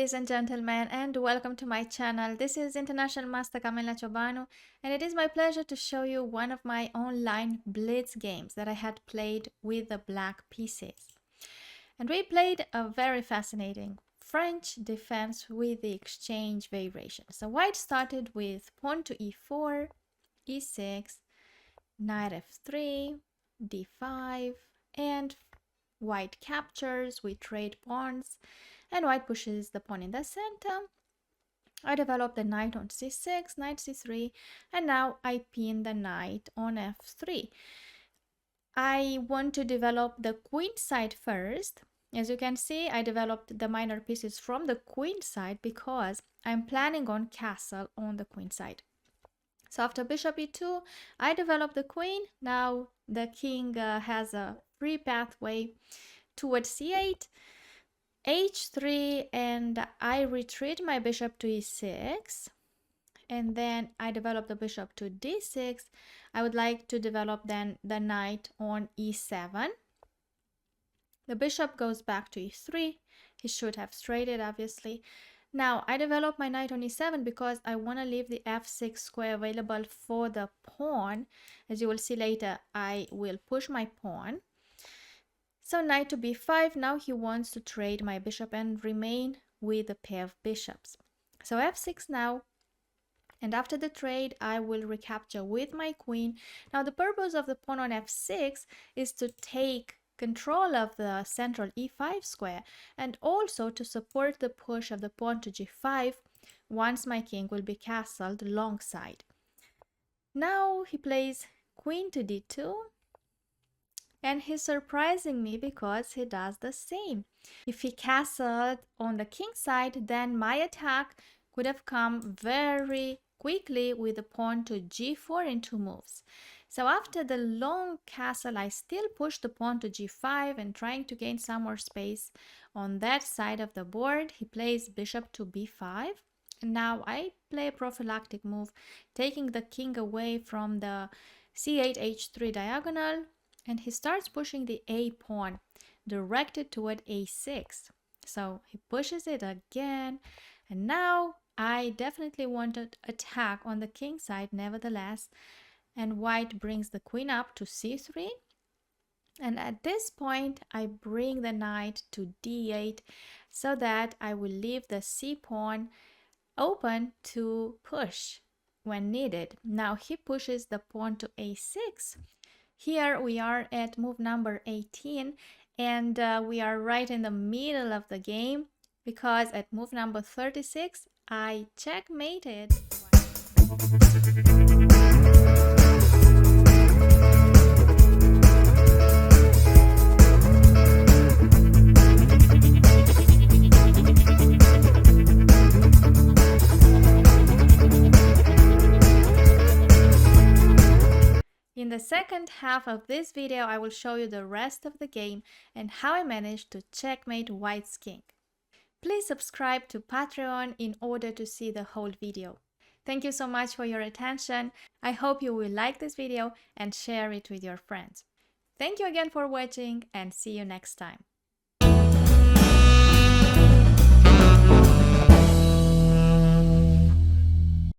ladies and gentlemen, and welcome to my channel. This is International Master Camila Ciobanu, and it is my pleasure to show you one of my online blitz games that I had played with the black pieces. And we played a very fascinating French defense with the exchange variation. So white started with pawn to e4, e6, knight f3, d5, and white captures, we trade pawns, and white pushes the pawn in the center. I developed the knight on c6, knight c3, and now I pin the knight on f3. I want to develop the queen side first. As you can see, I developed the minor pieces from the queen side because I'm planning on castle on the queen side. So after bishop e2, I develop the queen. Now the king has a free pathway towards c8, h3, and I retreat my bishop to e6. And then I develop the bishop to d6. I would like to develop then the knight on e7. The bishop goes back to e3. He should have straighted, obviously. Now I develop my knight on e7 because I want to leave the f6 square available for the pawn. As you will see later, I will push my pawn. So knight to b5. Now he wants to trade my bishop and remain with a pair of bishops. So f6 now. And after the trade, I will recapture with my queen. Now the purpose of the pawn on f6 is to take control of the central e5 square and also to support the push of the pawn to g5 once my king will be castled longside. Now he plays queen to d2, and he's surprising me because he does the same. If he castled on the king side, then my attack could have come very quickly with the pawn to g4 in 2 moves. So after the long castle, I still push the pawn to g5 and trying to gain some more space on that side of the board. He plays bishop to b5. And now I play a prophylactic move, taking the king away from the c8 h3 diagonal, and he starts pushing the a pawn directed toward a6. So he pushes it again, and now I definitely want to attack on the king side nevertheless, and white brings the queen up to c3, and at this point I bring the knight to d8 so that I will leave the c pawn open to push when needed. Now he pushes the pawn to a6. Here we are at move number 18, and we are right in the middle of the game because at move number 36 I checkmated. In the second half of this video, I will show you the rest of the game and how I managed to checkmate white's king. Please subscribe to Patreon in order to see the whole video. Thank you so much for your attention. I hope you will like this video and share it with your friends. Thank you again for watching, and see you next time.